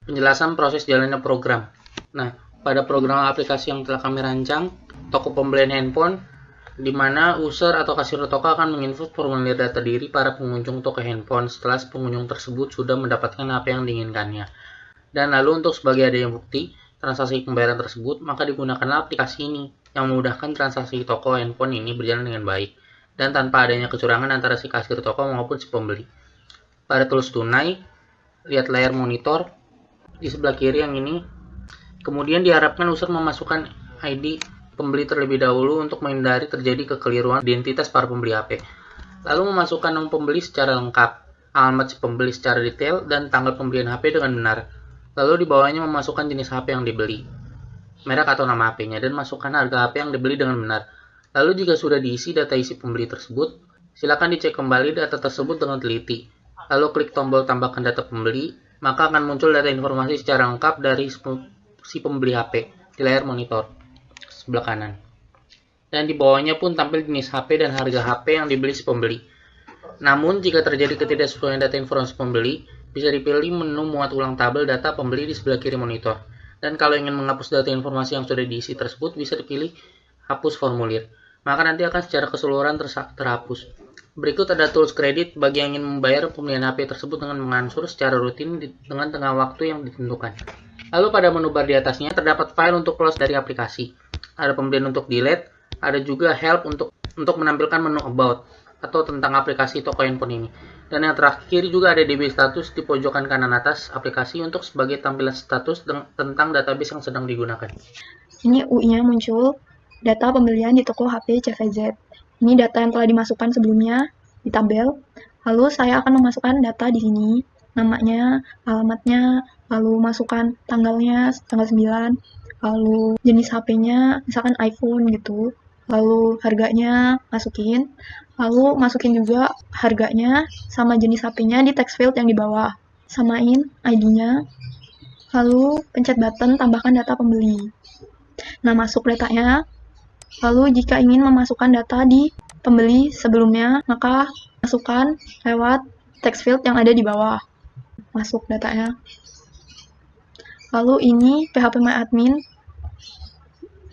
Penjelasan proses jalannya program. Nah, pada program aplikasi yang telah kami rancang, toko pembelian handphone, di mana user atau kasir toko akan menginput formulir data diri para pengunjung toko handphone setelah pengunjung tersebut sudah mendapatkan apa yang diinginkannya. Dan lalu untuk sebagai adanya bukti transaksi pembayaran tersebut, maka digunakanlah aplikasi ini yang memudahkan transaksi toko handphone ini berjalan dengan baik dan tanpa adanya kecurangan antara si kasir toko maupun si pembeli. Pada tools tunai, lihat layar monitor di sebelah kiri yang ini. Kemudian diharapkan user memasukkan ID pembeli terlebih dahulu untuk menghindari terjadi kekeliruan identitas para pembeli HP. Lalu memasukkan nama pembeli secara lengkap, alamat si pembeli secara detail, dan tanggal pembelian HP dengan benar. Lalu di bawahnya memasukkan jenis HP yang dibeli, merek atau nama HP-nya, dan masukkan harga HP yang dibeli dengan benar. Lalu jika sudah diisi data isi pembeli tersebut, silakan dicek kembali data tersebut dengan teliti. Lalu klik tombol tambahkan data pembeli, maka akan muncul data informasi secara lengkap dari si pembeli HP di layar monitor sebelah kanan. Dan di bawahnya pun tampil jenis HP dan harga HP yang dibeli si pembeli. Namun jika terjadi ketidaksesuaian data informasi pembeli, bisa dipilih menu muat ulang tabel data pembeli di sebelah kiri monitor. Dan kalau ingin menghapus data informasi yang sudah diisi tersebut, bisa dipilih hapus formulir. Maka nanti akan secara keseluruhan terhapus. Berikut ada tools kredit bagi yang ingin membayar pembelian HP tersebut dengan mengansur secara rutin dengan tengah waktu yang ditentukan. Lalu pada menu bar di atasnya terdapat file untuk close dari aplikasi. Ada pembelian untuk delete, ada juga help untuk menampilkan menu about atau tentang aplikasi toko handphone ini. Dan yang terakhir juga ada DB status di pojokan kanan atas aplikasi untuk sebagai tampilan status tentang database yang sedang digunakan. Ini UI-nya muncul, data pembelian di toko HP CVZ. Ini data yang telah dimasukkan sebelumnya di tabel. Lalu saya akan memasukkan data di sini, namanya, alamatnya, lalu masukkan tanggalnya, tanggal 9, lalu jenis HP-nya, misalkan iPhone gitu. Lalu harganya masukin, lalu masukin juga harganya sama jenis HP-nya di text field yang di bawah. Samain ID-nya, lalu pencet button tambahkan data pembeli. Nah, masuk datanya. Lalu jika ingin memasukkan data di pembeli sebelumnya, maka masukkan lewat text field yang ada di bawah. Masuk datanya. Lalu ini phpMyAdmin.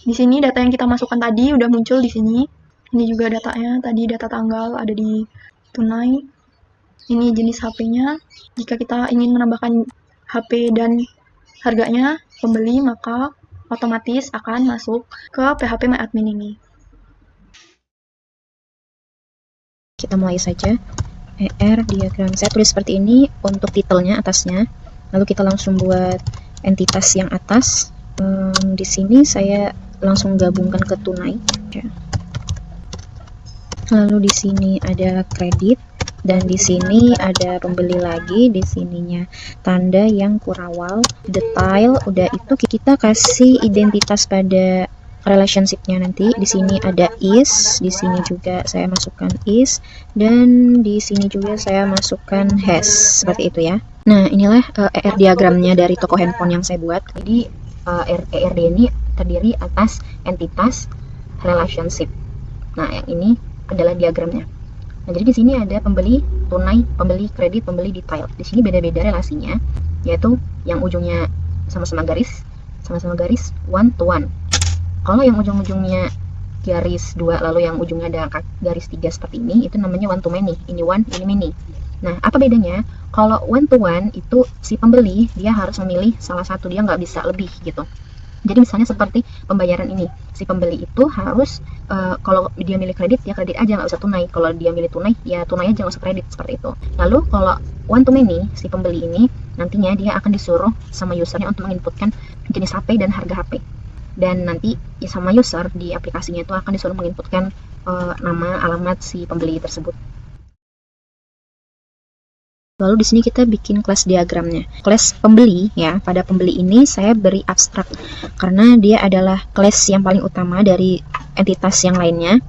Di sini data yang kita masukkan tadi udah muncul di sini. Ini juga datanya, tadi data tanggal ada di tunai. Ini jenis HP-nya. Jika kita ingin menambahkan HP dan harganya pembeli, maka otomatis akan masuk ke phpMyAdmin ini. Kita mulai saja. ER diagram. Saya tulis seperti ini untuk titelnya atasnya. Lalu kita langsung buat entitas yang atas. Di sini saya langsung gabungkan ke tunai. Lalu di sini ada kredit dan di sini ada pembeli lagi. Di sininya tanda yang kurawal, detail. Udah itu kita kasih identitas pada relationship-nya nanti. Di sini ada is, di sini juga saya masukkan is, dan di sini juga saya masukkan has, seperti itu ya. Nah, inilah ER diagramnya dari toko handphone yang saya buat. Jadi ERD ini terdiri atas entitas relationship. Nah, yang ini adalah diagramnya. Nah, jadi di sini ada pembeli tunai, pembeli kredit, pembeli detail. Di sini beda-beda relasinya, yaitu yang ujungnya sama-sama garis one to one. Kalau yang ujung-ujungnya garis 2 lalu yang ujungnya ada garis 3 seperti ini, itu namanya one to many. Ini one, ini many. Nah, apa bedanya? Kalau one to one itu si pembeli dia harus memilih salah satu, dia nggak bisa lebih gitu. Jadi misalnya seperti pembayaran ini, si pembeli itu harus kalau dia milih kredit, ya kredit aja, nggak usah tunai. Kalau dia milih tunai, ya tunai aja, nggak usah kredit, seperti itu. Lalu kalau one to many, si pembeli ini nantinya dia akan disuruh sama usernya untuk menginputkan jenis HP dan harga HP. Dan nanti ya sama user di aplikasinya itu akan disuruh menginputkan nama, alamat si pembeli tersebut. Lalu di sini kita bikin kelas diagramnya. Kelas pembeli ya, pada pembeli ini saya beri abstrak karena dia adalah kelas yang paling utama dari entitas yang lainnya.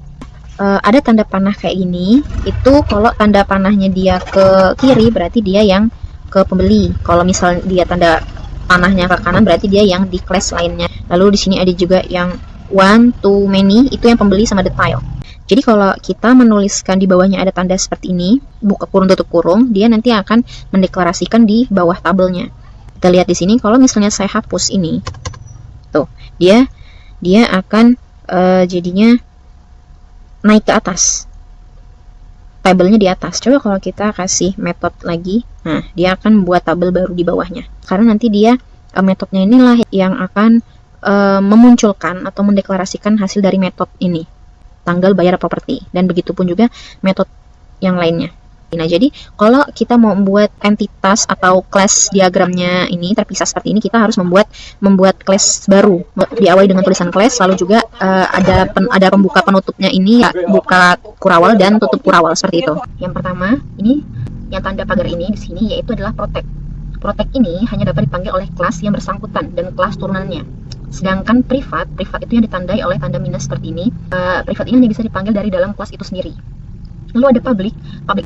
Ada tanda panah kayak gini, itu kalau tanda panahnya dia ke kiri berarti dia yang ke pembeli. Kalau misalnya dia tanda panahnya ke kanan berarti dia yang di kelas lainnya. Lalu di sini ada juga yang one to many, itu yang pembeli sama detail. Jadi kalau kita menuliskan di bawahnya ada tanda seperti ini, buka kurung tutup kurung, dia nanti akan mendeklarasikan di bawah tabelnya. Kita lihat di sini, kalau misalnya saya hapus ini, tuh dia akan jadinya naik ke atas, tabelnya di atas. Coba kalau kita kasih metode lagi, nah dia akan buat tabel baru di bawahnya, karena nanti dia metodenya inilah yang akan memunculkan atau mendeklarasikan hasil dari metode ini, tanggal bayar properti, dan begitu pun juga metode yang lainnya. Nah, jadi kalau kita mau membuat entitas atau kelas diagramnya ini terpisah seperti ini, kita harus membuat kelas baru, diawali dengan tulisan kelas, lalu juga ada pembuka penutupnya ini, ya, buka kurawal dan tutup kurawal seperti itu. Yang pertama, ini yang tanda pagar ini di sini yaitu adalah protect. Protect ini hanya dapat dipanggil oleh kelas yang bersangkutan dan kelas turunannya. Sedangkan privat itu yang ditandai oleh tanda minus seperti ini. Privat ini hanya bisa dipanggil dari dalam kelas itu sendiri. Lalu ada public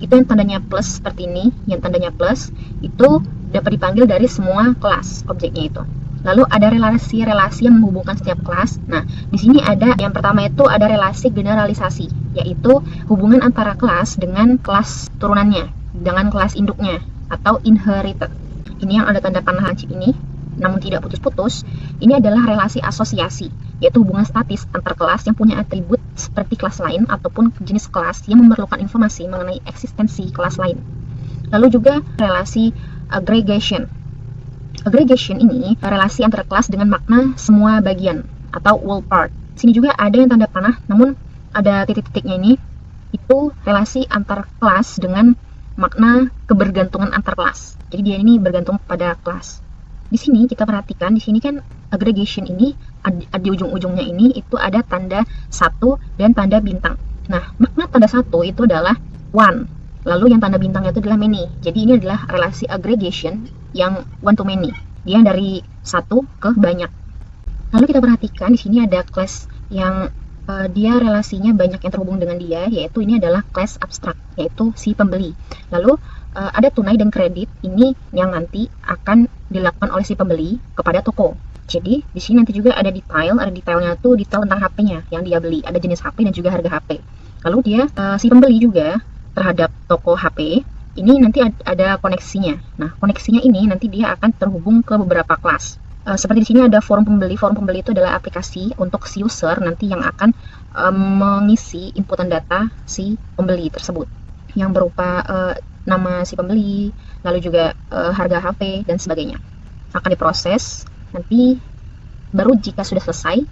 itu yang tandanya plus seperti ini, yang tandanya plus itu dapat dipanggil dari semua kelas objeknya itu. Lalu ada relasi-relasi yang menghubungkan setiap kelas. Nah, di sini ada yang pertama itu ada relasi generalisasi, yaitu hubungan antara kelas dengan kelas turunannya, dengan kelas induknya atau inherited. Ini yang ada tanda panah lancip ini, namun tidak putus-putus. Ini adalah relasi asosiasi, yaitu hubungan statis antar kelas yang punya atribut seperti kelas lain ataupun jenis kelas yang memerlukan informasi mengenai eksistensi kelas lain. Lalu juga relasi aggregation. Aggregation ini relasi antar kelas dengan makna semua bagian atau all part. Sini juga ada yang tanda panah, namun ada titik-titiknya ini, itu relasi antar kelas dengan makna kebergantungan antar kelas. Jadi dia ini bergantung pada kelas. Di sini kita perhatikan, di sini kan aggregation ini di ujung-ujungnya ini itu ada tanda 1 dan tanda bintang. Nah, makna tanda 1 itu adalah one. Lalu yang tanda bintangnya itu adalah many. Jadi ini adalah relasi aggregation yang one to many. Dia dari 1 ke banyak. Lalu kita perhatikan di sini ada class yang dia relasinya banyak yang terhubung dengan dia, yaitu ini adalah class abstrak, yaitu si pembeli. Lalu ada tunai dan kredit, ini yang nanti akan dilakukan oleh si pembeli kepada toko. Jadi di sini nanti juga ada detailnya tuh detail tentang HP-nya yang dia beli, ada jenis HP dan juga harga HP. Lalu dia si pembeli juga terhadap toko HP ini nanti ada koneksinya. Nah, koneksinya ini nanti dia akan terhubung ke beberapa kelas. Seperti di sini ada forum pembeli. Forum pembeli itu adalah aplikasi untuk si user nanti yang akan mengisi inputan data si pembeli tersebut, yang berupa nama si pembeli, lalu juga harga HP dan sebagainya. Akan diproses, nanti baru jika sudah selesai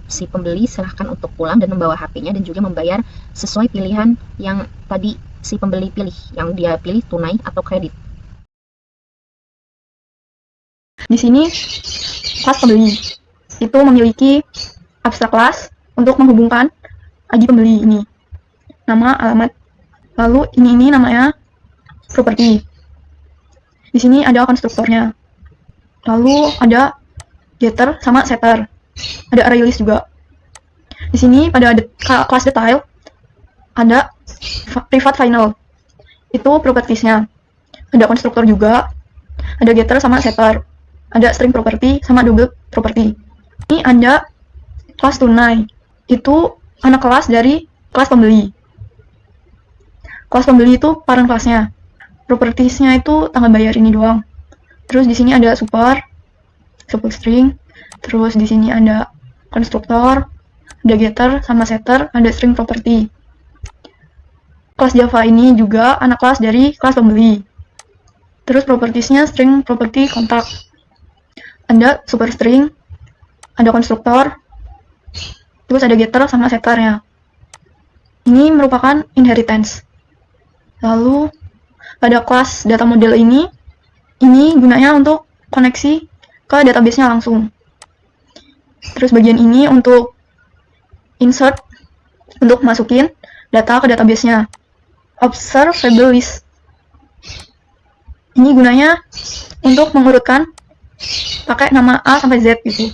si pembeli silahkan untuk pulang dan membawa HP-nya dan juga membayar sesuai pilihan yang tadi si pembeli pilih, yang dia pilih tunai atau kredit. Di sini kelas pembeli itu memiliki abstrak kelas untuk menghubungkan ID pembeli ini, nama, alamat. Lalu ini namanya properti. Di sini ada konstruktornya. Lalu ada getter sama setter. Ada array list juga. Di sini pada kelas detail ada private final. Itu propertiesnya. Ada konstruktor juga. Ada getter sama setter. Ada string property sama double property. Ini ada kelas tunai. Itu anak kelas dari kelas pembeli. Kelas pembeli itu parent kelasnya. Propertiesnya itu tanggal bayar ini doang. Terus di sini ada super string. Terus di sini ada konstruktor, ada getter sama setter, ada string property. Kelas Java ini juga anak kelas dari kelas pembeli. Terus propertiesnya string property kontak. Ada superstring, ada konstruktor, terus ada getter sama setternya. Ini merupakan inheritance. Lalu pada kelas data model ini gunanya untuk koneksi ke database-nya langsung. Terus bagian ini untuk insert, untuk masukin data ke database-nya. Observable list. Ini gunanya untuk mengurutkan pakai nama A sampai Z gitu,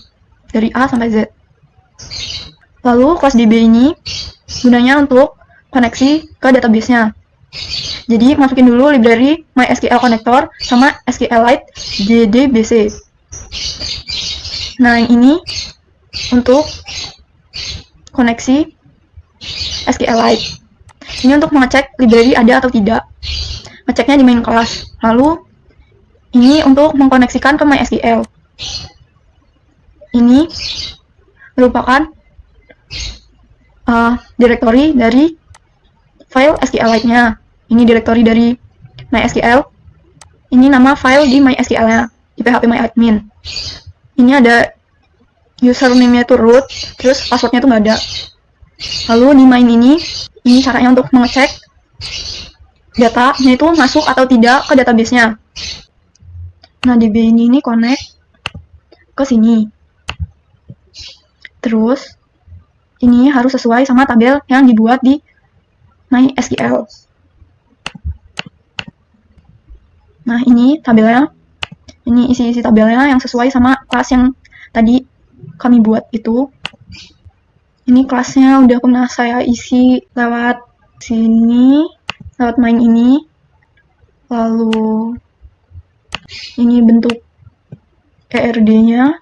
dari A sampai Z. Lalu kelas DB ini gunanya untuk koneksi ke database-nya. Jadi masukin dulu library MySQL connector sama SQLite JDBC. Nah, yang ini untuk koneksi SQLite. Ini untuk mengecek library ada atau tidak. Ngeceknya di main kelas. Lalu Ini untuk mengkoneksikan ke MySQL. Ini merupakan direktori dari file SQLite-nya. Ini direktori dari MySQL. Ini nama file di MySQL-nya, di phpMyAdmin. Ini ada username-nya itu root, terus password-nya tuh nggak ada. Lalu di main ini caranya untuk mengecek datanya itu masuk atau tidak ke database-nya. Nah, DB ini connect ke sini. Terus, ini harus sesuai sama tabel yang dibuat di MySQL. Nah, ini tabelnya. Ini isi-isi tabelnya yang sesuai sama kelas yang tadi kami buat itu. Ini kelasnya udah pernah saya isi lewat sini, lewat main ini. Lalu ini bentuk ERD-nya.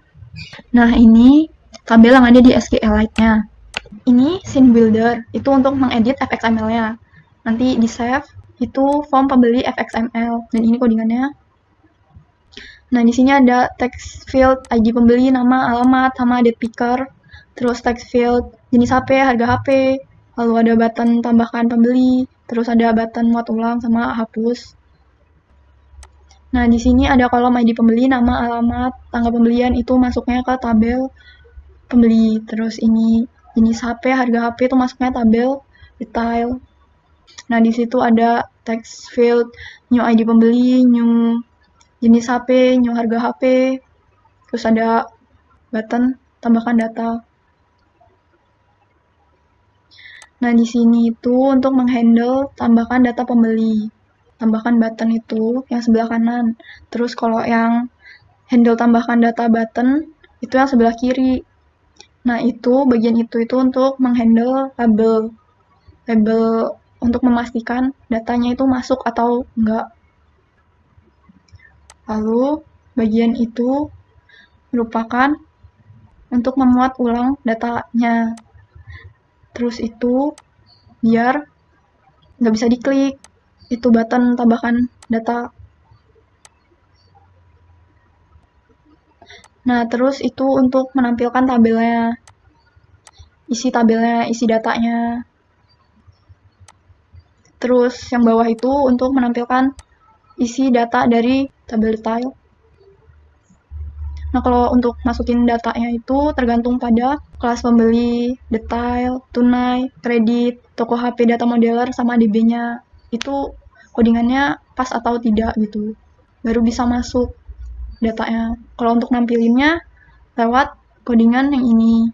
Nah, ini tabel yang ada di SQLite-nya. Ini scene builder, itu untuk mengedit fxml-nya. Nanti di save, itu form pembeli fxml. Dan ini codingannya. Nah, di sini ada text field, ID pembeli, nama, alamat, sama date picker. Terus text field, jenis HP, harga HP. Lalu ada button tambahkan pembeli. Terus ada button muat ulang sama hapus. Nah, di sini ada kolom ID pembeli, nama, alamat, tanggal pembelian itu masuknya ke tabel pembeli. Terus ini jenis HP, harga HP itu masuknya tabel detail. Nah, di situ ada text field, new ID pembeli, new jenis HP, new harga HP. Terus ada button tambahkan data. Nah, di sini itu untuk menghandle tambahkan data pembeli. Tambahkan button itu yang sebelah kanan. Terus kalau yang handle tambahkan data button itu yang sebelah kiri. Nah, itu bagian itu untuk menghandle label. Label untuk memastikan datanya itu masuk atau enggak. Lalu bagian itu merupakan untuk memuat ulang datanya. Terus itu biar nggak bisa diklik. Itu button tambahkan data. Nah, terus itu untuk menampilkan tabelnya. Isi tabelnya, isi datanya. Terus yang bawah itu untuk menampilkan isi data dari tabel detail. Nah, kalau untuk masukin datanya itu tergantung pada kelas pembeli, detail, tunai, kredit, toko HP data modeler, sama DB-nya. Itu codingannya pas atau tidak gitu. Baru bisa masuk datanya. Kalau untuk nampilinnya lewat codingan yang ini.